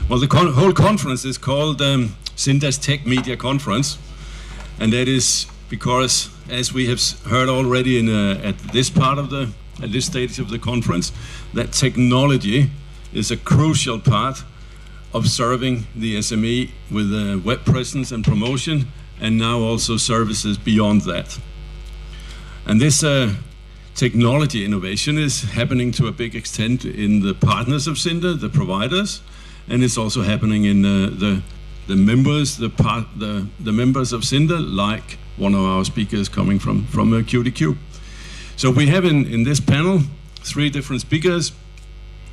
Well, the whole conference is called Sinda's Tech Media Conference, and that is because, as we have heard already at this stage of the conference, that technology is a crucial part of serving the SME with a web presence and promotion, and now also services beyond that. And this technology innovation is happening to a big extent in the partners of Sinda, the providers, and it's also happening in the members, the members of Sinda, like one of our speakers coming from QDQ. So we have in this panel 3 different speakers.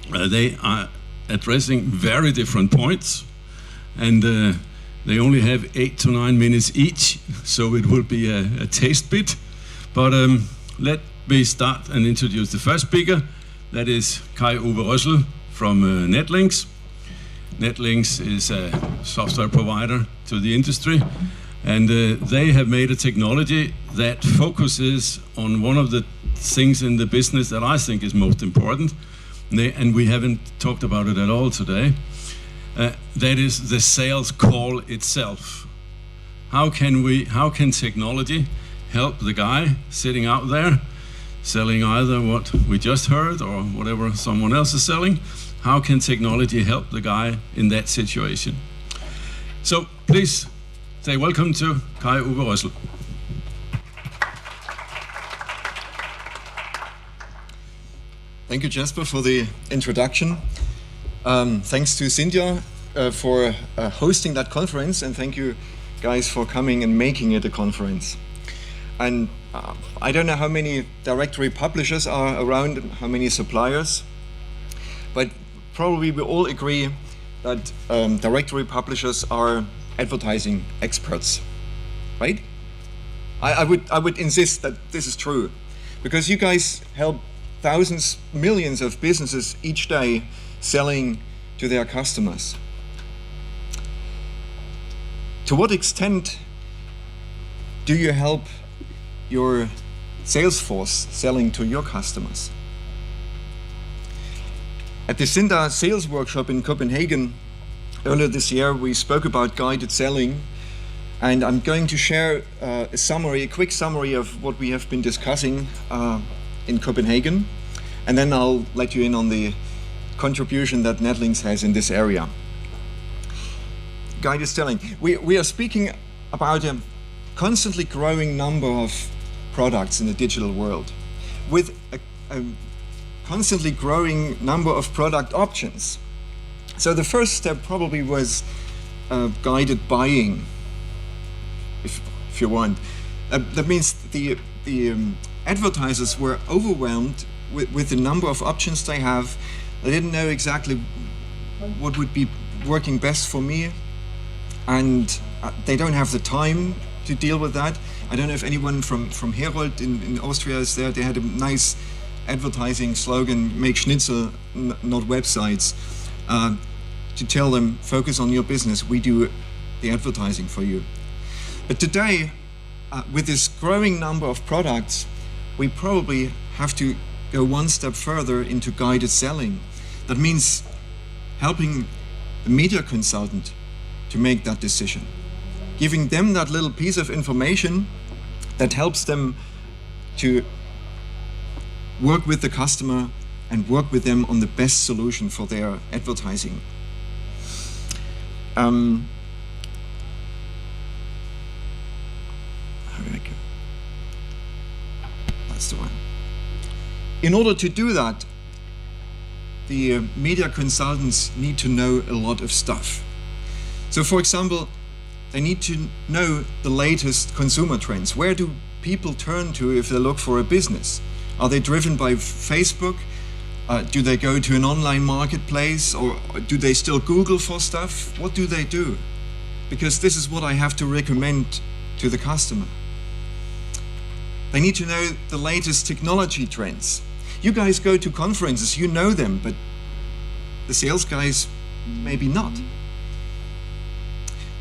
They are addressing very different points, and they only have 8 to 9 minutes each, so it will be a taste bit. But let me start and introduce the first speaker. That is Kai-Uwe Rössel from Netlinks. Netlinks is a software provider to the industry, and they have made a technology that focuses on one of the things in the business that I think is most important, and we haven't talked about it at all today. That is the sales call itself. How can technology help the guy sitting out there selling either what we just heard or whatever someone else is selling? How can technology help the guy in that situation? So please say welcome to Kai-Uwe Rössel. Thank you, Jasper, for the introduction. Thanks to Cynthia for hosting that conference, and thank you guys for coming and making it a conference. And I don't know how many directory publishers are around, how many suppliers, but probably we all agree that directory publishers are advertising experts, right? I would insist that this is true, because you guys help thousands, millions of businesses each day selling to their customers. To what extent do you help your sales force selling to your customers? At the Sinda sales workshop in Copenhagen earlier this year, we spoke about guided selling, and I'm going to share a quick summary of what we have been discussing in Copenhagen, and then I'll let you in on the contribution that Netlinks has in this area. Guided selling. We are speaking about a constantly growing number of products in the digital world, with a constantly growing number of product options. So the first step probably was guided buying, if you want. That means the advertisers were overwhelmed with the number of options they have. They didn't know exactly what would be working best for me, and they don't have the time to deal with that. I don't know if anyone from Herold in Austria is there. They had a nice advertising slogan, make Schnitzel, not websites, to tell them, focus on your business, we do the advertising for you. But today, with this growing number of products, we probably have to go one step further into guided selling. That means helping the media consultant to make that decision, giving them that little piece of information that helps them to work with the customer and work with them on the best solution for their advertising. That's the one. In order to do that, the media consultants need to know a lot of stuff. So for example, they need to know the latest consumer trends. Where do people turn to if they look for a business? Are they driven by Facebook? Do they go to an online marketplace, or do they still Google for stuff? What do they do? Because this is what I have to recommend to the customer. They need to know the latest technology trends. You guys go to conferences, you know them, but the sales guys maybe not.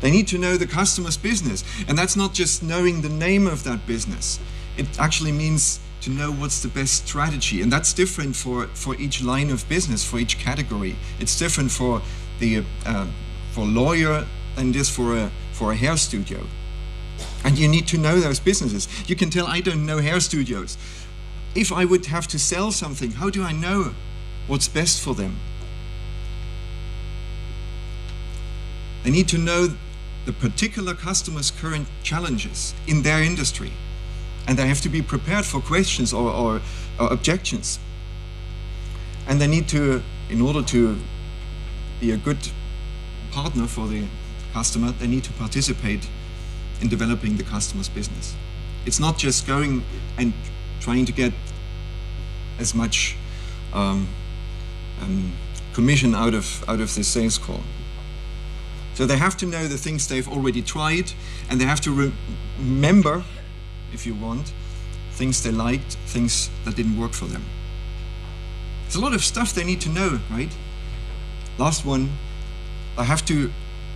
They need to know the customer's business, and that's not just knowing the name of that business. It actually means to know what's the best strategy, and that's different for each line of business, for each category. It's different for for a lawyer than it is for a hair studio. And you need to know those businesses. You can tell I don't know hair studios. If I would have to sell something, how do I know what's best for them? They need to know the particular customer's current challenges in their industry. And they have to be prepared for questions or objections. And they need to, in order to be a good partner for the customer, they need to participate in developing the customer's business. It's not just going and trying to get as much commission out of the sales call. So they have to know the things they've already tried, and they have to remember, if you want, things they liked, things that didn't work for them. There's a lot of stuff they need to know, right? Last one, they have to,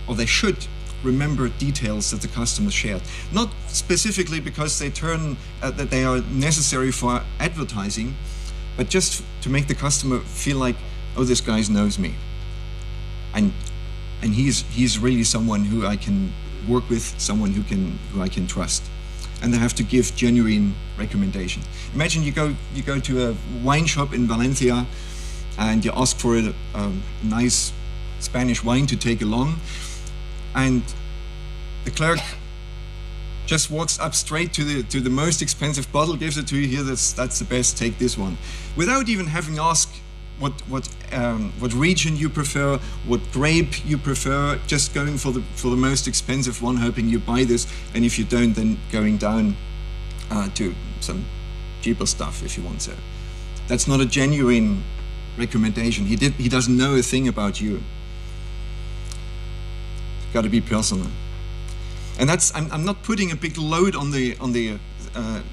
or they should, remember details that the customer shared. Not specifically because they that they are necessary for advertising, but just to make the customer feel like, oh, this guy knows me. And he's really someone who I can work with, someone who I can trust. And they have to give genuine recommendations. Imagine you go to a wine shop in Valencia and you ask for a nice Spanish wine to take along, and the clerk just walks up straight to the most expensive bottle, gives it to you. Here, that's the best. Take this one, without even having asked what region you prefer, what grape you prefer. Just going for the most expensive one, hoping you buy this, and if you don't, then going down to some cheaper stuff if you want so. That's not a genuine recommendation. He doesn't know a thing about you. Got to be personal. And that's, I'm not putting a big load on the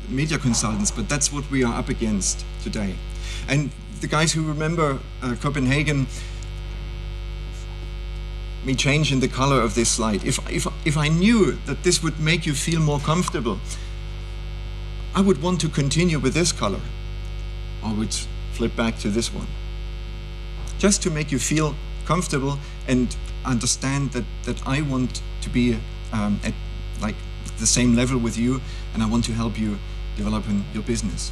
media consultants, but that's what we are up against today. And the guys who remember Copenhagen, me changing the color of this slide. If I knew that this would make you feel more comfortable, I would want to continue with this color. I would flip back to this one. Just to make you feel comfortable and understand that I want to be at like the same level with you, and I want to help you developing your business.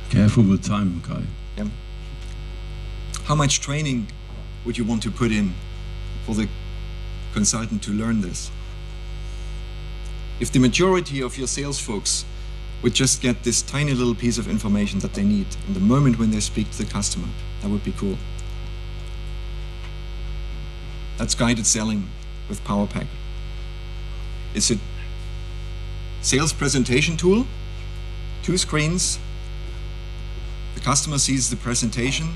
Careful with time, Kai. Yeah. How much training would you want to put in for the consultant to learn this? If the majority of your sales folks would just get this tiny little piece of information that they need in the moment when they speak to the customer, that would be cool. That's guided selling with PowerPack. It's a sales presentation tool, 2 screens. The customer sees the presentation,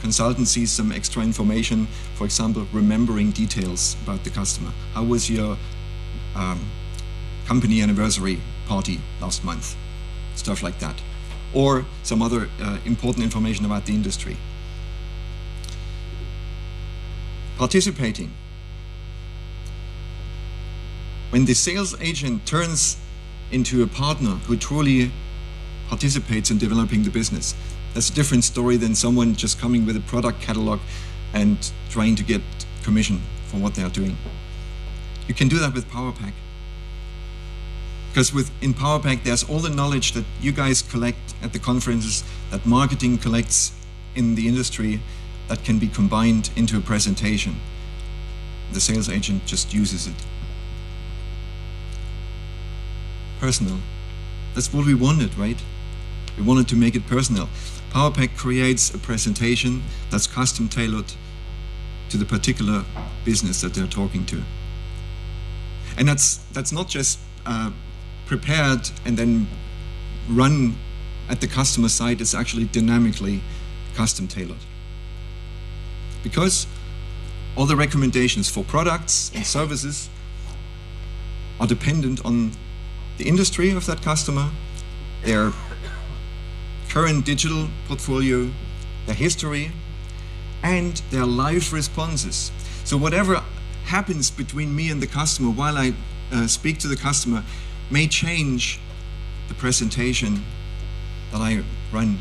consultant sees some extra information, for example, remembering details about the customer. How was your company anniversary party last month? Stuff like that. Or some other important information about the industry. Participating. When the sales agent turns into a partner who truly participates in developing the business, that's a different story than someone just coming with a product catalog and trying to get commission for what they are doing. You can do that with PowerPack. Because in PowerPack, there's all the knowledge that you guys collect at the conferences, that marketing collects in the industry, that can be combined into a presentation. The sales agent just uses it. Personal. That's what we wanted, right? We wanted to make it personal. PowerPack creates a presentation that's custom tailored to the particular business that they're talking to. And that's not just prepared and then run at the customer side. It's actually dynamically custom tailored. Because all the recommendations for products and services are dependent on the industry of that customer, their current digital portfolio, their history, and their live responses. So whatever happens between me and the customer while I speak to the customer may change the presentation that I run.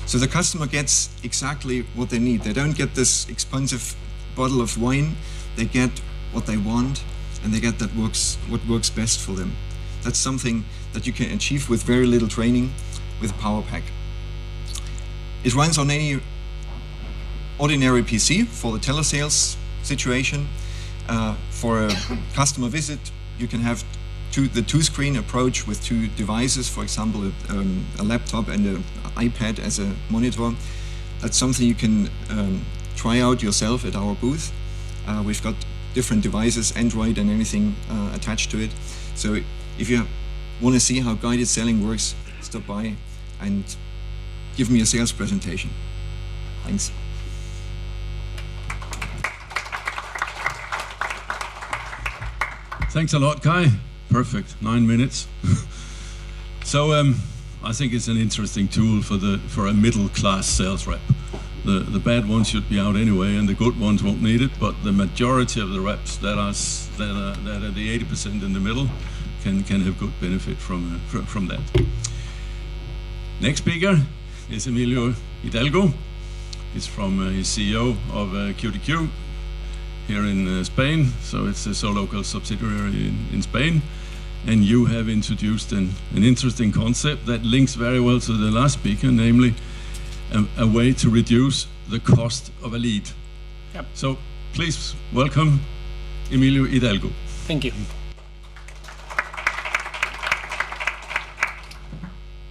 So the customer gets exactly what they need. They don't get this expensive bottle of wine, they get what they want, and they get what works best for them. That's something that you can achieve with very little training with a Power Pack. It runs on any ordinary PC for the telesales situation. For a customer visit, you can have the two-screen approach with two devices, for example, a laptop and an iPad as a monitor. That's something you can try out yourself at our booth. We've got different devices, Android and anything attached to it. So if you want to see how guided selling works, stop by and give me a sales presentation. Thanks. Thanks a lot, Kai. Perfect, 9 minutes. So I think it's an interesting tool for a middle-class sales rep. The bad ones should be out anyway, and the good ones won't need it. But the majority of the reps that are the 80% in the middle can have good benefit from that. Next speaker is Emilio Hidalgo. He's he's CEO of QDQ here in Spain, so it's a local subsidiary in Spain. And you have introduced an interesting concept that links very well to the last speaker, namely a way to reduce the cost of a lead. Yep. So please welcome Emilio Hidalgo. Thank you.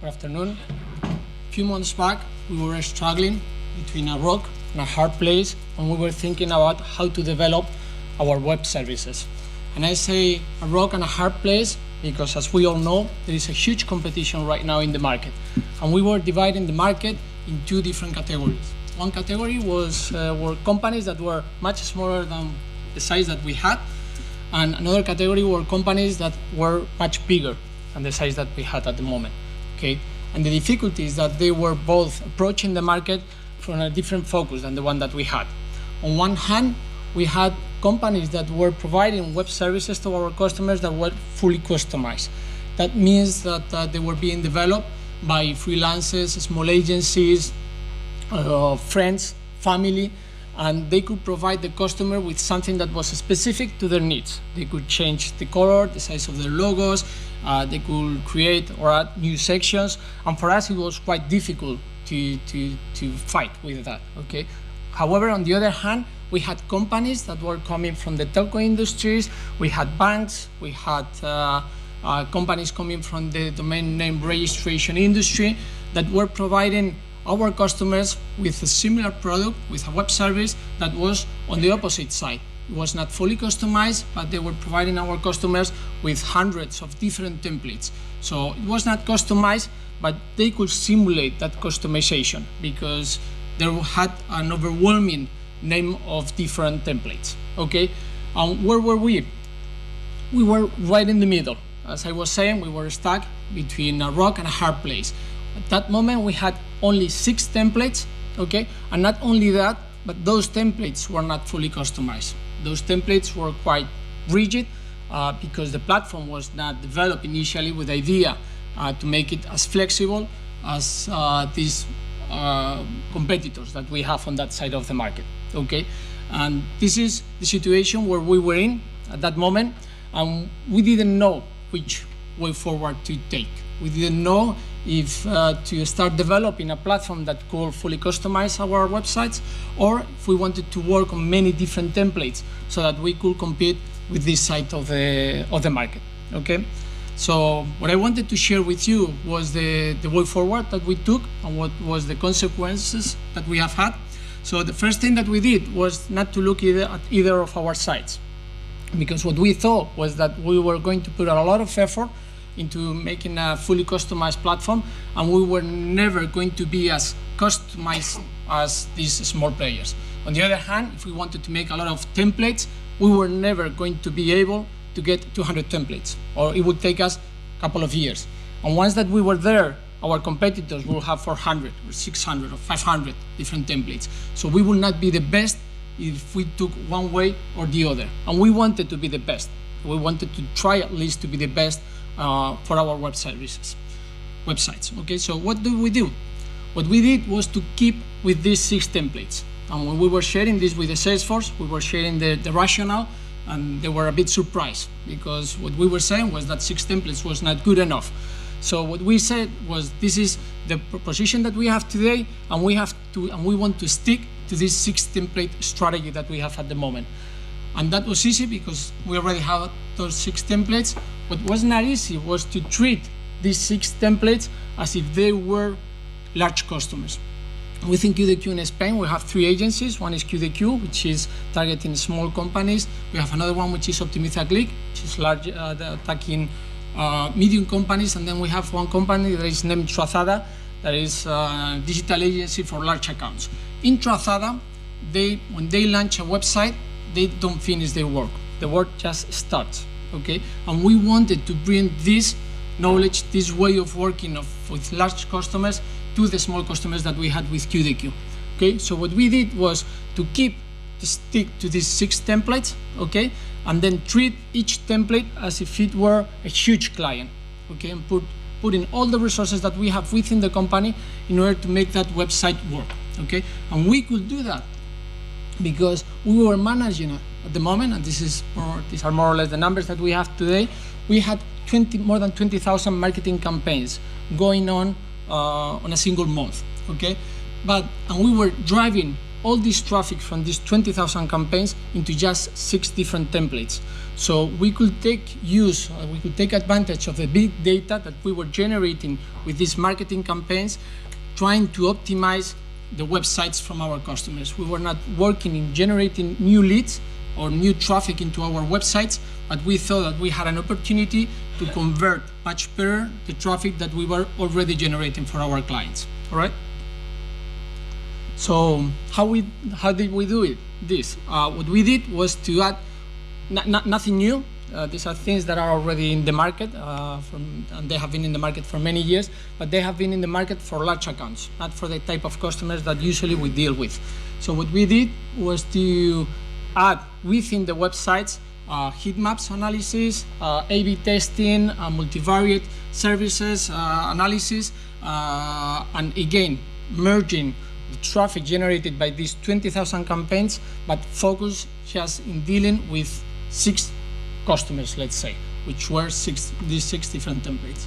Good afternoon. A few months back, we were struggling between a rock and a hard place, and we were thinking about how to develop our web services. And I say a rock and a hard place because, as we all know, there is a huge competition right now in the market. And we were dividing the market in two different categories. One category were companies that were much smaller than the size that we had, and another category were companies that were much bigger than the size that we had at the moment. Okay, and the difficulty is that they were both approaching the market from a different focus than the one that we had. On one hand, we had companies that were providing web services to our customers that were fully customized. That means that they were being developed by freelancers, small agencies, friends, family, and they could provide the customer with something that was specific to their needs. They could change the color, the size of their logos, they could create or add new sections, and for us it was quite difficult to fight with that, okay? However, on the other hand, we had companies that were coming from the telco industries, we had banks, we had companies coming from the domain name registration industry that were providing our customers with a similar product, with a web service that was on the opposite side. It was not fully customized, but they were providing our customers with hundreds of different templates. So it was not customized, but they could simulate that customization because there had an overwhelming name of different templates, okay? Where were we? We were right in the middle. As I was saying, we were stuck between a rock and a hard place. At that moment, we had only 6 templates, okay? And not only that, but those templates were not fully customized. Those templates were quite rigid because the platform was not developed initially with the idea to make it as flexible as these competitors that we have on that side of the market, okay? And this is the situation where we were in at that moment, and we didn't know which way forward to take. We didn't know if to start developing a platform that could fully customize our websites, or if we wanted to work on many different templates so that we could compete with this side of the market, okay? So what I wanted to share with you was the way forward that we took and what was the consequences that we have had. So the first thing that we did was not to look at either of our sites, because what we thought was that we were going to put a lot of effort into making a fully customized platform, and we were never going to be as customized as these small players. On the other hand, if we wanted to make a lot of templates, we were never going to be able to get 200 templates, or it would take us a couple of years. And once that we were there, our competitors will have 400 or 600 or 500 different templates. So we will not be the best if we took one way or the other. And we wanted to be the best. We wanted to try at least to be the best for our web services, websites. Okay, so what do? What we did was to keep with these 6 templates. And when we were sharing this with the sales force, we were sharing the rationale, and they were a bit surprised because what we were saying was that 6 templates was not good enough. So what we said was, this is the proposition that we have today, and we want to stick to this 6 template strategy that we have at the moment. And that was easy because we already have those 6 templates. What was not easy was to treat these 6 templates as if they were large customers. Within QDQ in Spain, we have 3 agencies. One is QDQ, which is targeting small companies. We have another one, which is Optimiza Click, which is large, attacking medium companies. And then we have one company that is named Trazada, that is a digital agency for large accounts. In Trazada, when they launch a website, they don't finish their work. The work just starts, okay? And we wanted to bring this knowledge, this way of working with large customers to the small customers that we had with QDQ, okay? So what we did was to stick to these 6 templates, okay? And then treat each template as if it were a huge client, okay? And put in all the resources that we have within the company in order to make that website work, okay? And we could do that because we were managing at the moment, and these are more or less the numbers that we have today. We had more than 20,000 marketing campaigns going on a single month, okay? And we were driving all this traffic from these 20,000 campaigns into just 6 different templates. So we could take advantage of the big data that we were generating with these marketing campaigns, trying to optimize the websites from our customers. We were not working in generating new leads or new traffic into our websites, but we thought that we had an opportunity to convert much better the traffic that we were already generating for our clients, all right? So how did we do this? What we did was to add nothing new. These are things that are already in the market, and they have been in the market for many years, but they have been in the market for large accounts, not for the type of customers that usually we deal with. So what we did was to add within the websites heat maps analysis, A/B testing, multivariate services analysis, and again, merging the traffic generated by these 20,000 campaigns, but focus just in dealing with 6 customers, let's say, which were these 6 different templates.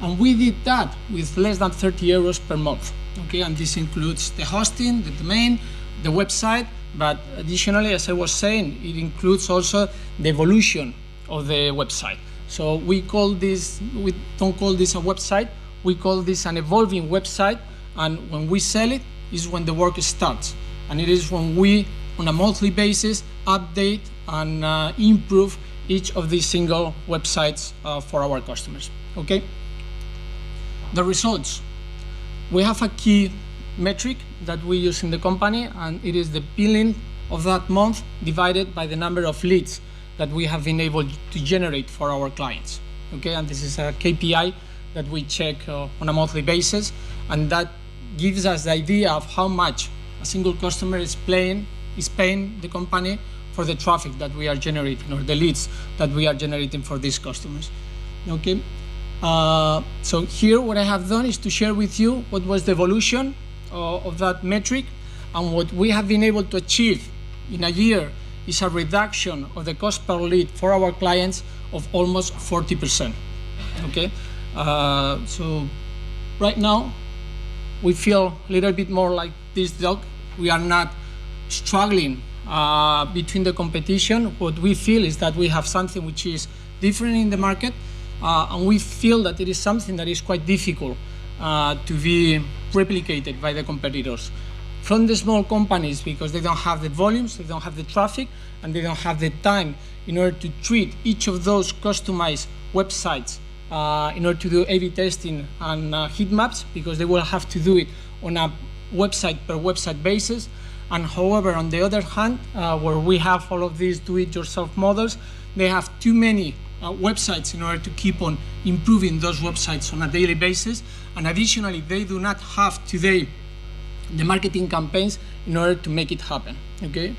And we did that with less than 30 euros per month, okay? And this includes the hosting, the domain, the website, but additionally, as I was saying, it includes also the evolution of the website. So we don't call this a website, we call this an evolving website, and when we sell it is when the work starts. And it is when we, on a monthly basis, update and improve each of these single websites for our customers, okay? The results. We have a key metric that we use in the company, and it is the billing of that month divided by the number of leads that we have been able to generate for our clients, okay? And this is a KPI that we check on a monthly basis, and that gives us the idea of how much a single customer is paying the company for the traffic that we are generating, or the leads that we are generating for these customers, okay? So here what I have done is to share with you what was the evolution of that metric, and what we have been able to achieve in a year is a reduction of the cost per lead for our clients of almost 40%, okay? So right now we feel a little bit more like this dog. We are not struggling between the competition. What we feel is that we have something which is different in the market, and we feel that it is something that is quite difficult to be replicated by the competitors. From the small companies, because they don't have the volumes, they don't have the traffic, and they don't have the time in order to treat each of those customized websites in order to do A/B testing and heat maps, because they will have to do it on a website per website basis. And however, on the other hand, where we have all of these do-it-yourself models, they have too many websites in order to keep on improving those websites on a daily basis. And additionally, they do not have today the marketing campaigns in order to make it happen, okay?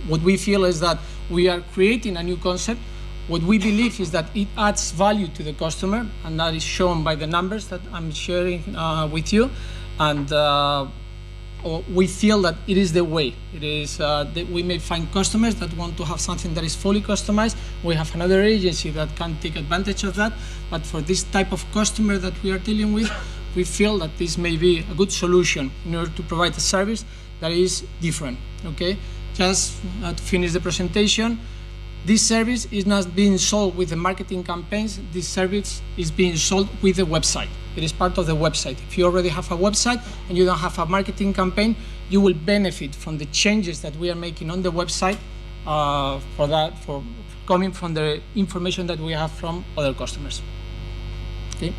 What we feel is that we are creating a new concept. What we believe is that it adds value to the customer, and that is shown by the numbers that I'm sharing with you. And we feel that it is the way. It is that we may find customers that want to have something that is fully customized. We have another agency that can take advantage of that. But for this type of customer that we are dealing with, we feel that this may be a good solution in order to provide a service that is different. Okay, just to finish the presentation, this service is not being sold with the marketing campaigns. This service is being sold with the website. It is part of the website. If you already have a website and you don't have a marketing campaign, you will benefit from the changes that we are making on the website for coming from the information that we have from other customers. Okay.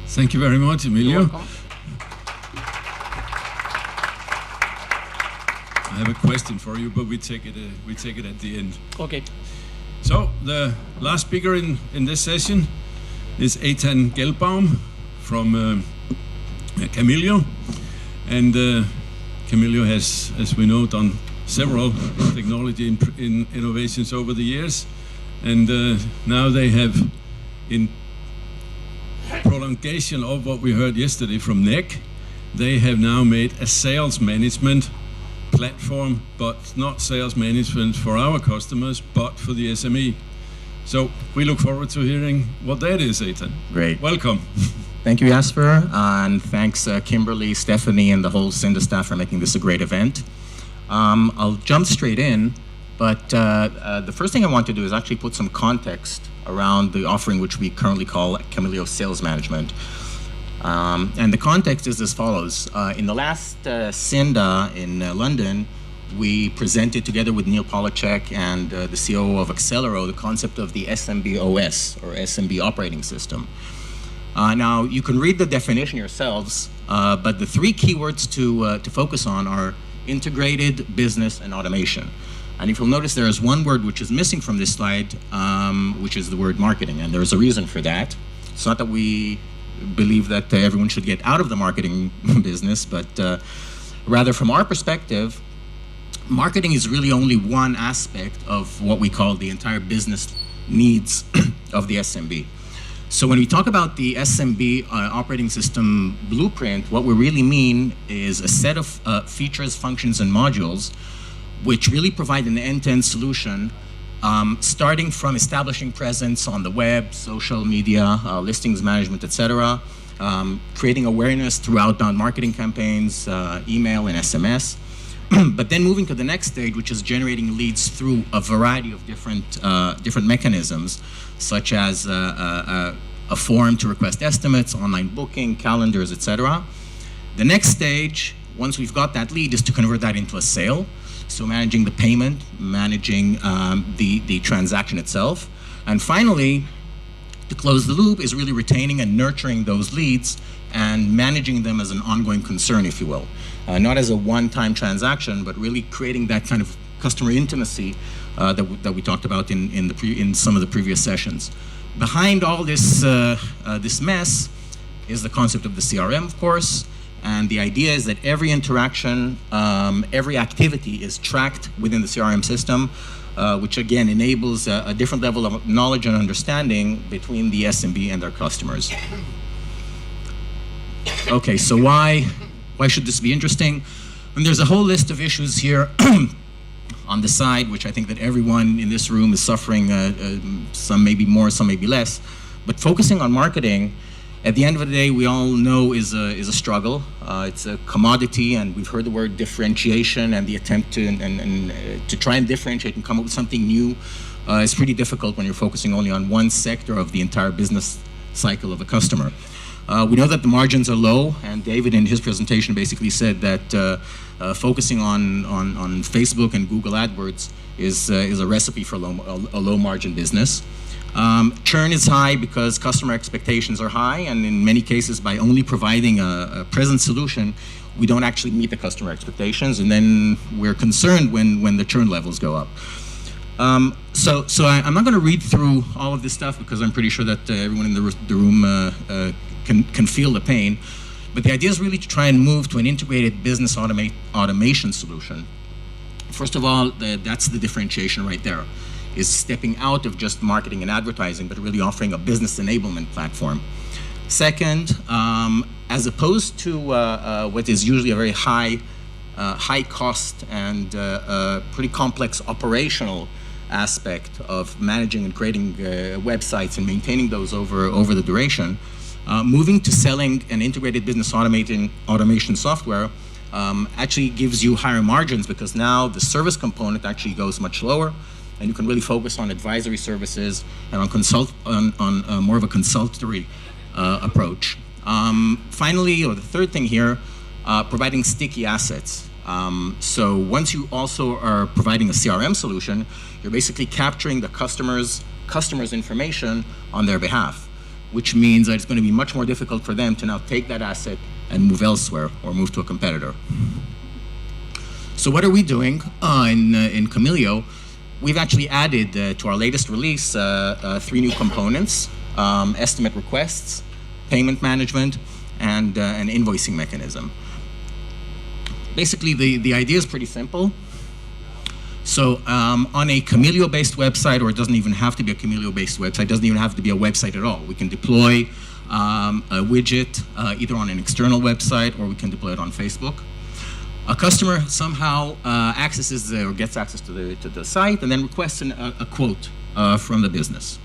Thank you very much, Emilio. You're welcome. I have a question for you, but we take it at the end. Okay. So the last speaker in this session is Eitan Gelbaum from Camilio, and Camilio has, as we know, done several technology innovations over the years, and now they have, in prolongation of what we heard yesterday from Nick, they have now made a sales management platform, but not sales management for our customers, but for the SME. So we look forward to hearing what that is, Eitan. Great. Welcome. Thank you, Jasper, and thanks Kimberly, Stephanie, and the whole Cinda staff for making this a great event. I'll jump straight in, but the first thing I want to do is actually put some context around the offering which we currently call Camilio Sales Management. And the context is as follows. In the last Cinda in London, we presented together with Neil Polachek and the COO of Accelero the concept of the SMB OS, or SMB operating system. Now, you can read the definition yourselves, but the three keywords to focus on are integrated, business, and automation. And if you'll notice, there is one word which is missing from this slide, which is the word marketing, and there's a reason for that. It's not that we believe that everyone should get out of the marketing business, but rather from our perspective, marketing is really only one aspect of what we call the entire business needs of the SMB. So when we talk about the SMB operating system blueprint, what we really mean is a set of features, functions, and modules which really provide an end-to-end solution, starting from establishing presence on the web, social media, listings management, etc., creating awareness through outbound marketing campaigns, email and SMS, but then moving to the next stage, which is generating leads through a variety of different mechanisms, such as a form to request estimates, online booking, calendars, etc. The next stage, once we've got that lead, is to convert that into a sale. So managing the payment, managing the transaction itself. And finally, to close the loop, is really retaining and nurturing those leads and managing them as an ongoing concern, if you will. Not as a one-time transaction, but really creating that kind of customer intimacy that we talked about in some of the previous sessions. Behind all this this mess is the concept of the CRM, of course, and the idea is that every interaction, every activity is tracked within the CRM system, which again enables a different level of knowledge and understanding between the SMB and their customers. Okay, so why should this be interesting? And there's a whole list of issues here on the side, which I think that everyone in this room is suffering, some maybe more, some maybe less. But focusing on marketing, at the end of the day, we all know is a struggle. It's a commodity, and we've heard the word differentiation, and the attempt to try and differentiate and come up with something new is pretty difficult when you're focusing only on one sector of the entire business cycle of a customer. We know that the margins are low, and David in his presentation basically said that focusing on Facebook and Google AdWords is a recipe for a low margin business. Churn is high because customer expectations are high, and in many cases, by only providing a present solution, we don't actually meet the customer expectations, and then we're concerned when the churn levels go up. So I'm not going to read through all of this stuff because I'm pretty sure that everyone in the room can feel the pain. But the idea is really to try and move to an integrated business automation solution. First of all, that's the differentiation right there, is stepping out of just marketing and advertising, but really offering a business enablement platform. Second, as opposed to what is usually a very high cost and pretty complex operational aspect of managing and creating websites and maintaining those over the duration, moving to selling an integrated business automation software actually gives you higher margins, because now the service component actually goes much lower, and you can really focus on advisory services and on more of a consultory approach. Finally, or the third thing here, providing sticky assets. So once you also are providing a CRM solution, you're basically capturing the customer's information on their behalf, which means that it's going to be much more difficult for them to now take that asset and move elsewhere or move to a competitor. So what are we doing in Camilio? We've actually added to our latest release 3 new components: estimate requests, payment management, and an invoicing mechanism. Basically, the idea is pretty simple. So on a Camilio-based website, or it doesn't even have to be a Camilio-based website, it doesn't even have to be a website at all. We can deploy a widget either on an external website, or we can deploy it on Facebook. A customer somehow accesses or gets access to the site and then requests a quote from the business.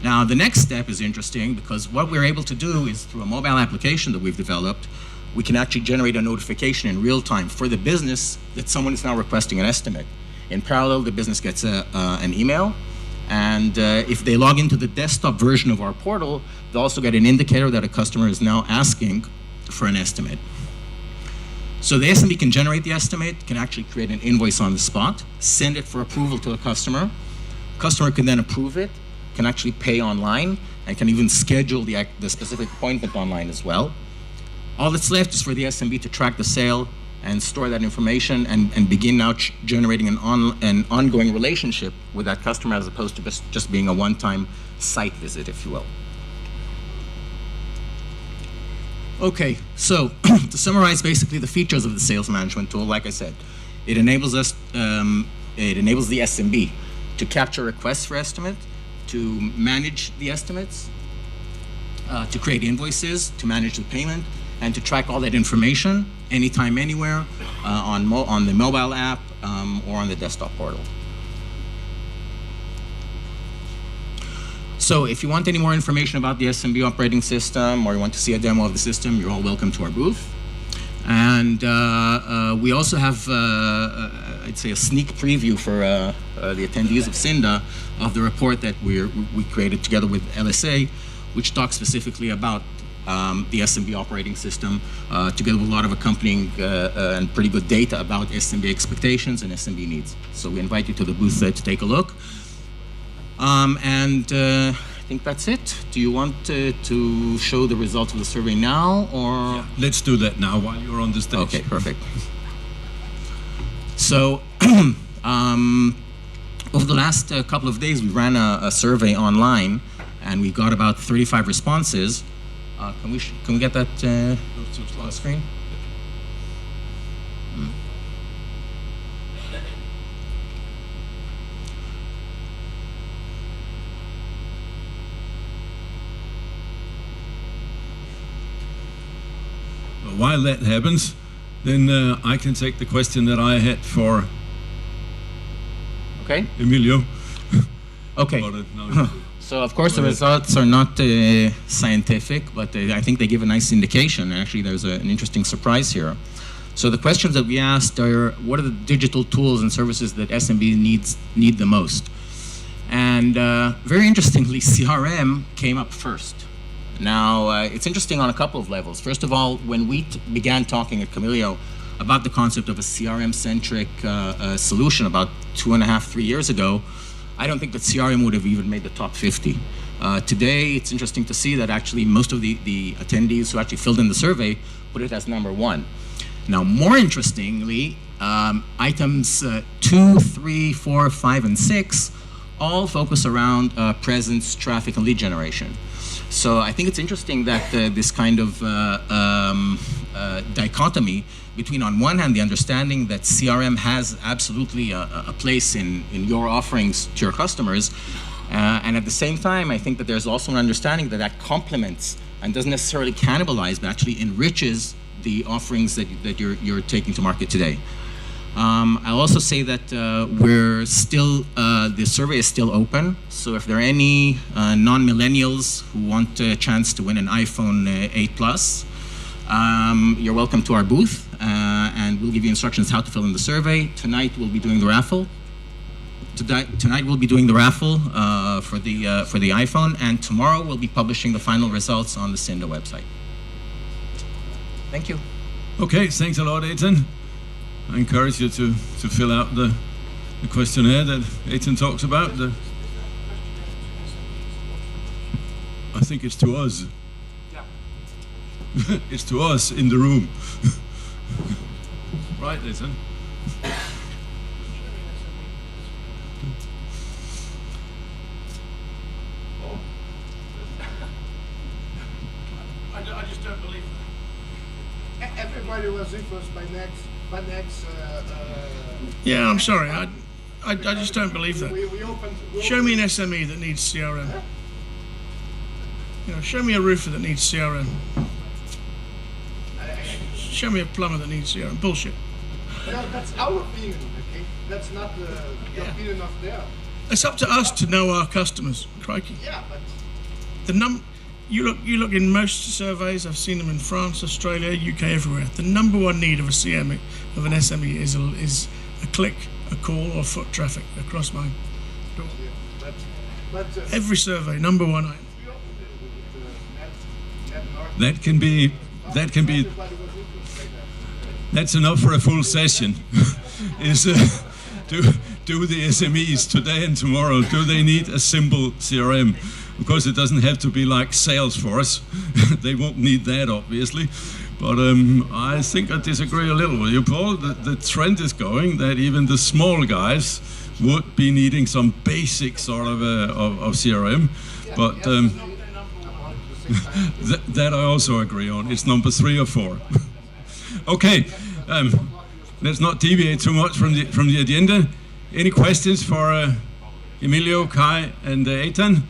Now, the next step is interesting, because what we're able to do is, through a mobile application that we've developed, we can actually generate a notification in real time for the business that someone is now requesting an estimate. In parallel, the business gets an email, and if they log into the desktop version of our portal, they'll also get an indicator that a customer is now asking for an estimate. So the SMB can generate the estimate, can actually create an invoice on the spot, send it for approval to the customer. Customer can then approve it, can actually pay online, and can even schedule the specific appointment online as well. All that's left is for the SMB to track the sale and store that information and begin now generating an ongoing relationship with that customer, as opposed to just being a one-time site visit, if you will. Okay, so to summarize basically the features of the sales management tool, like I said, it enables the SMB to capture requests for estimate, to manage the estimates, to create invoices, to manage the payment, and to track all that information anytime, anywhere, on the mobile app or on the desktop portal. So if you want any more information about the SMB operating system, or you want to see a demo of the system, you're all welcome to our booth. And we also have, I'd say, a sneak preview for the attendees of SINDA of the report that we created together with LSA, which talks specifically about the SMB operating system, together with a lot of accompanying and pretty good data about SMB expectations and SMB needs. So we invite you to the booth to take a look. I think that's it. Do you want to show the results of the survey now, or? Yeah, let's do that now while you're on the stage. Okay, perfect. So, over the last couple of days, we ran a survey online, and we got about 35 responses. Can we get that on the screen? While that happens, then I can take the question that I had for Emilio. Okay. So of course the results are not scientific, but I think they give a nice indication. Actually, there's an interesting surprise here. So the questions that we asked are, what are the digital tools and services that SMB need the most? And very interestingly, CRM came up first. Now, it's interesting on a couple of levels. First of all, when we began talking at Camilio about the concept of a CRM-centric solution about 2.5, 3 years ago, I don't think that CRM would have even made the top 50. Today, it's interesting to see that actually most of the attendees who actually filled in the survey put it as number 1. Now, more interestingly, items 2, 3, 4, 5, and 6 all focus around presence, traffic, and lead generation. So I think it's interesting that this kind of dichotomy between, on one hand, the understanding that CRM has absolutely a place in your offerings to your customers, And at the same time, I think that there's also an understanding that that complements and doesn't necessarily cannibalize, but actually enriches the offerings that you're taking to market today. I'll also say that we're still, the survey is still open. So if there are any non-millennials who want a chance to win an iPhone 8 Plus, you're welcome to our booth, and we'll give you instructions how to fill in the survey. Tonight we'll be doing the raffle. Tonight we'll be doing the raffle for the iPhone, and tomorrow we'll be publishing the final results on the Cinda website. Thank you. Okay, thanks a lot, Eitan. I encourage you to fill out the questionnaire that Eitan talks about. I think it's to us. Yeah. It's to us in the room. Right, Eitan? I just don't believe that. Everybody was influenced by next. Yeah, I'm sorry. I just don't believe that. Show me an SME that needs CRM. You know, show me a roofer that needs CRM. Show me a plumber that needs CRM. Bullshit. No, that's our opinion, okay? That's not the opinion of them. It's up to us to know our customers. Crikey. Yeah, but you look in most surveys. I've seen them in France, Australia, UK, everywhere. The number one need of a CM of an SME is a click, a call, or foot traffic across my door. Yeah, but every survey, number one item. That can be. That's enough for a full session. Is do the SMEs today and tomorrow, do they need a simple CRM? Of course, it doesn't have to be like Salesforce. They won't need that, obviously. But I think I disagree a little with you, Paul. The trend is going that even the small guys would be needing some basic sort of CRM. But that I also agree on. It's number 3 or 4. Okay, let's not deviate too much from the agenda. Any questions for Emilio, Kai, and Eitan?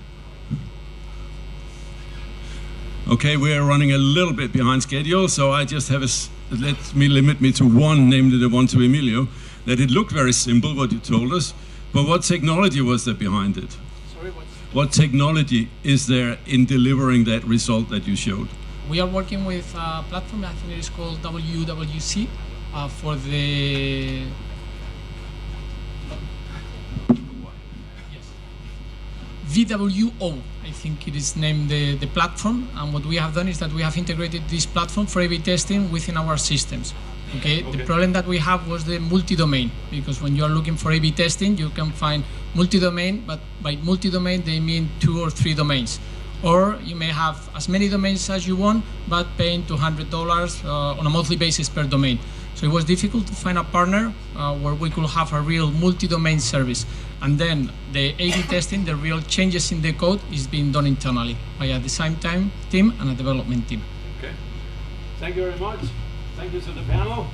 Okay, we are running a little bit behind schedule, so I just have let me limit me to one, namely the one to Emilio. That it looked very simple what you told us, but what technology was there behind it? Sorry, what technology is there in delivering that result that you showed? We are working with a platform, I think it is called WWC, for the... VWO, I think it is named the platform, and what we have done is that we have integrated this platform for A/B testing within our systems. Okay? The problem that we have was the multi-domain, because when you are looking for A/B testing, you can find multi-domain, but by multi-domain they mean 2 or 3 domains. Or you may have as many domains as you want, but paying $200 on a monthly basis per domain. So it was difficult to find a partner where we could have a real multi-domain service. And then the A/B testing, the real changes in the code, is being done internally by a design team and a development team. Okay. Thank you very much. Thank you to the panel.